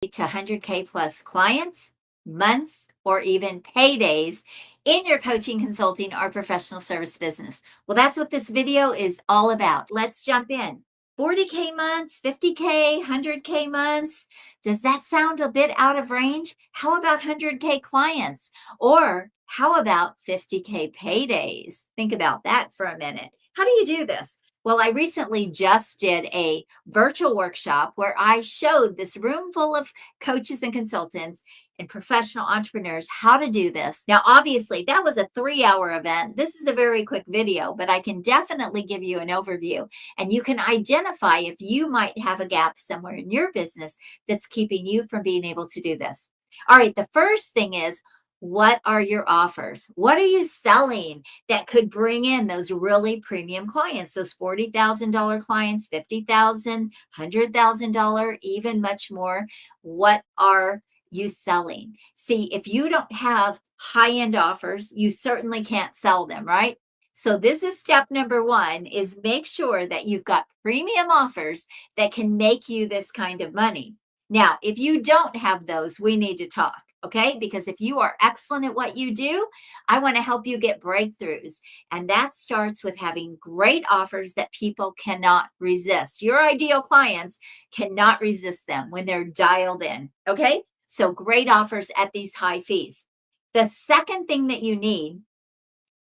to 100K plus clients, months, or even paydays in your coaching, consulting, or professional service business? Well, that's what this video is all about. Let's jump in. 40K months, 50K, 100K months. Does that sound a bit out of range? How about 100K clients? Or how about 50K paydays? Think about that for a minute. How do you do this? Well, I recently just did a virtual workshop where I showed this room full of coaches and consultants and professional entrepreneurs how to do this. Now, obviously, that was a 3-hour event. This is a very quick video, but I can definitely give you an overview and you can identify if you might have a gap somewhere in your business that's keeping you from being able to do this. All right, the first thing is, what are your offers? What are you selling that could bring in those really premium clients, those $40,000 clients, $50,000, $100,000, even much more? What are you selling? See, if you don't have high-end offers, you certainly can't sell them, right? So this is step number one, is make sure that you've got premium offers that can make you this kind of money. Now, if you don't have those, we need to talk, okay? Because if you are excellent at what you do, I want to help you get breakthroughs. And that starts with having great offers that people cannot resist. Your ideal clients cannot resist them when they're dialed in, okay? So great offers at these high fees. The second thing that you need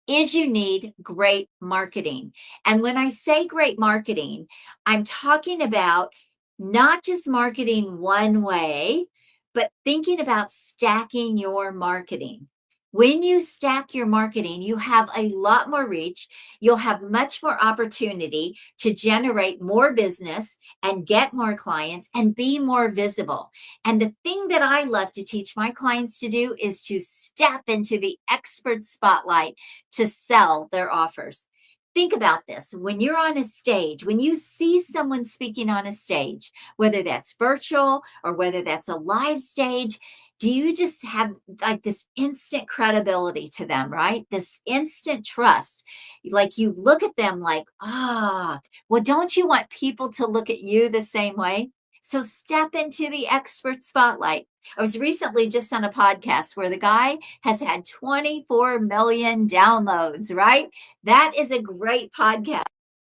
is you need great marketing. And when I say great marketing, I'm talking about not just marketing one way, but thinking about stacking your marketing. When you stack your marketing, you have a lot more reach. You'll have much more opportunity to generate more business and get more clients and be more visible. And the thing that I love to teach my clients to do is to step into the expert spotlight to sell their offers. Think about this. When you're on a stage, when you see someone speaking on a stage, whether that's virtual or whether that's a live stage, do you just have like this instant credibility to them, right? This instant trust. Like you look at them like, well, don't you want people to look at you the same way? So step into the expert spotlight. I was recently just on a podcast where the guy has had 24 million downloads, right? That is a great podcast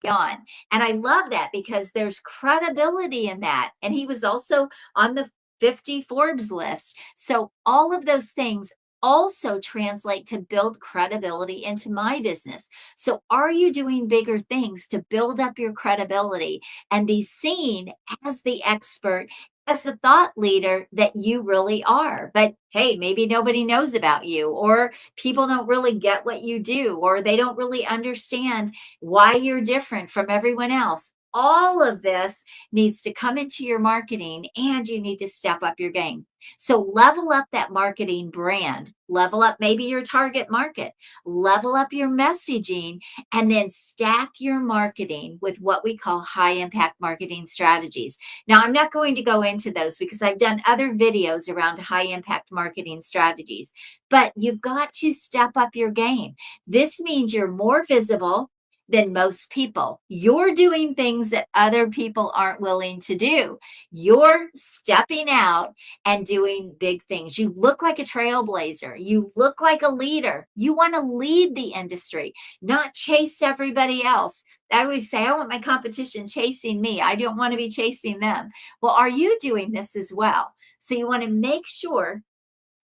on. And I love that because there's credibility in that. And he was also on the 50 Forbes list. So all of those things also translate to build credibility into my business. So are you doing bigger things to build up your credibility and be seen as the expert, as the thought leader that you really are? But hey, maybe nobody knows about you, or people don't really get what you do, or they don't really understand why you're different from everyone else. All of this needs to come into your marketing and you need to step up your game. So level up that marketing brand, level up maybe your target market, level up your messaging, and then stack your marketing with what we call high impact marketing strategies. Now, I'm not going to go into those because I've done other videos around high impact marketing strategies, but you've got to step up your game. This means you're more visible than most people. You're doing things that other people aren't willing to do. You're stepping out and doing big things. You look like a trailblazer. You look like a leader. You want to lead the industry, not chase everybody else. I always say, I want my competition chasing me. I don't want to be chasing them. Well, are you doing this as well? So you want to make sure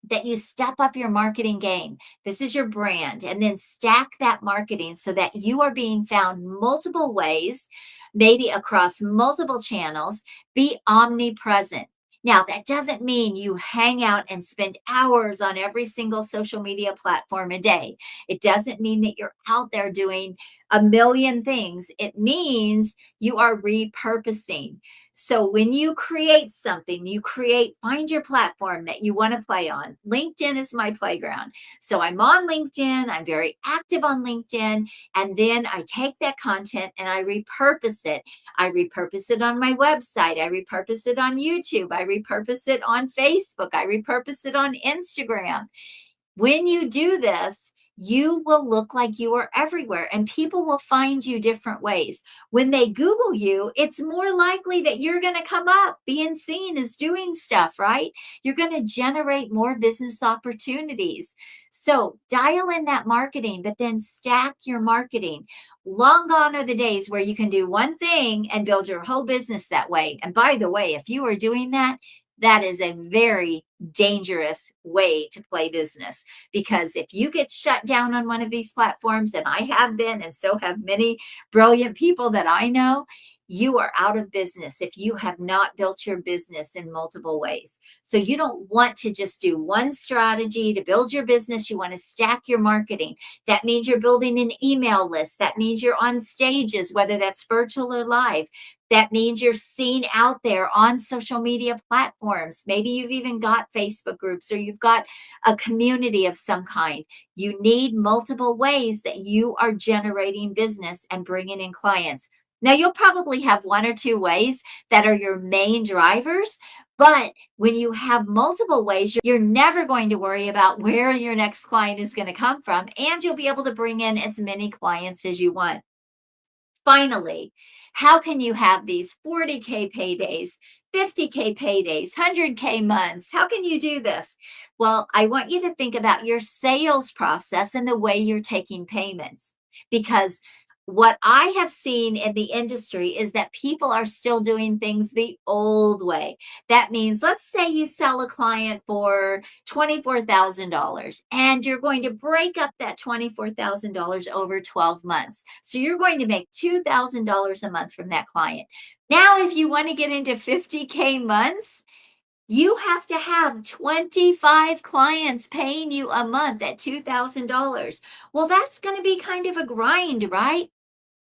that you step up your marketing game. This is your brand, and then stack that marketing so that you are being found multiple ways, maybe across multiple channels. Be omnipresent. Now, that doesn't mean you hang out and spend hours on every single social media platform a day. It doesn't mean that you're out there doing a million things. It means you are repurposing. So when you create something, find your platform that you want to play on. LinkedIn is my playground. So I'm on LinkedIn. I'm very active on LinkedIn. And then I take that content and I repurpose it. I repurpose it on my website. I repurpose it on YouTube. I repurpose it on Facebook. I repurpose it on Instagram. When you do this, you will look like you are everywhere and people will find you different ways. When they Google you, it's more likely that you're going to come up being seen as doing stuff, right? You're going to generate more business opportunities. So dial in that marketing, but then stack your marketing. Long gone are the days where you can do one thing and build your whole business that way. And by the way, if you are doing that, that is a very dangerous way to play business, because if you get shut down on one of these platforms, and I have been, and so have many brilliant people that I know, you are out of business if you have not built your business in multiple ways. So you don't want to just do one strategy to build your business. You want to stack your marketing. That means you're building an email list. That means you're on stages, whether that's virtual or live. That means you're seen out there on social media platforms. Maybe you've even got Facebook groups or you've got a community of some kind. You need multiple ways that you are generating business and bringing in clients. Now, you'll probably have one or two ways that are your main drivers, but when you have multiple ways, you're never going to worry about where your next client is going to come from, and you'll be able to bring in as many clients as you want. Finally, how can you have these 40K paydays, 50K paydays, 100K months? How can you do this? Well, I want you to think about your sales process and the way you're taking payments, because what I have seen in the industry is that people are still doing things the old way. That means, let's say you sell a client for $24,000 and you're going to break up that $24,000 over 12 months. So you're going to make $2,000 a month from that client. Now, if you want to get into 50K months, you have to have 25 clients paying you a month at $2,000. Well, that's going to be kind of a grind, right?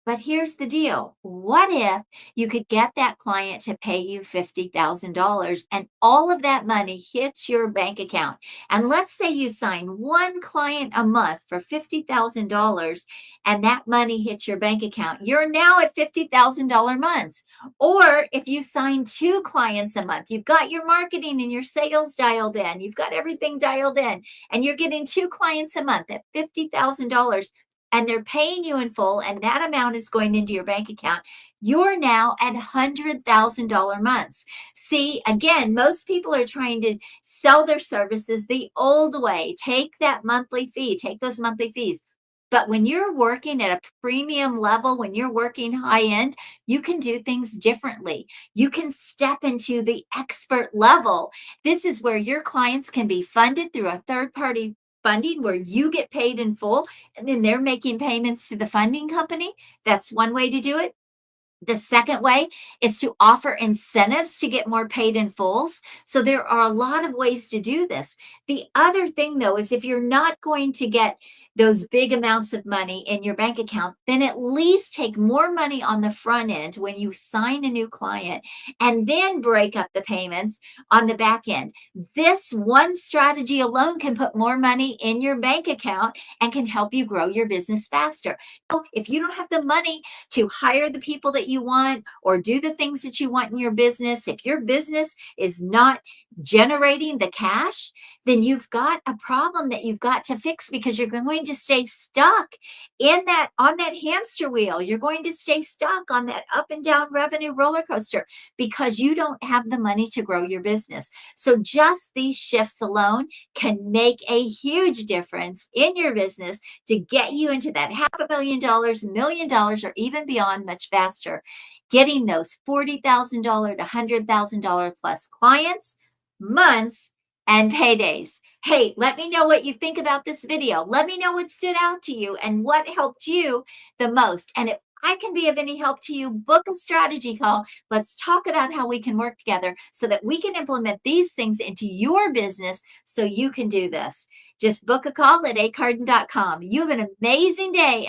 But here's the deal. What if you could get that client to pay you $50,000 and all of that money hits your bank account? And let's say you sign one client a month for $50,000 and that money hits your bank account. You're now at $50,000 months. Or if you sign two clients a month, you've got your marketing and your sales dialed in, you've got everything dialed in, and you're getting two clients a month at $50,000 and they're paying you in full, and that amount is going into your bank account, you're now at $100,000 months. See, again, most people are trying to sell their services the old way. Take that monthly fee, take those monthly fees. But when you're working at a premium level, when you're working high end, you can do things differently. You can step into the expert level. This is where your clients can be funded through a third party funding where you get paid in full and then they're making payments to the funding company. That's one way to do it. The second way is to offer incentives to get more paid in fulls. So there are a lot of ways to do this. The other thing, though, is if you're not going to get those big amounts of money in your bank account, then at least take more money on the front end when you sign a new client and then break up the payments on the back end. This one strategy alone can put more money in your bank account and can help you grow your business faster. So if you don't have the money to hire the people that you want or do the things that you want in your business, if your business is not generating the cash, then you've got a problem that you've got to fix, because you're going to stay stuck in that on that hamster wheel. You're going to stay stuck on that up and down revenue roller coaster because you don't have the money to grow your business. So just these shifts alone can make a huge difference in your business to get you into that $500,000, $1 million, or even beyond much faster. Getting those $40,000 to $100,000 plus clients, months, and paydays. Hey, let me know what you think about this video. Let me know what stood out to you and what helped you the most. And if I can be of any help to you, book a strategy call. Let's talk about how we can work together so that we can implement these things into your business so you can do this. Just book a call at acarden.com. You have an amazing day, and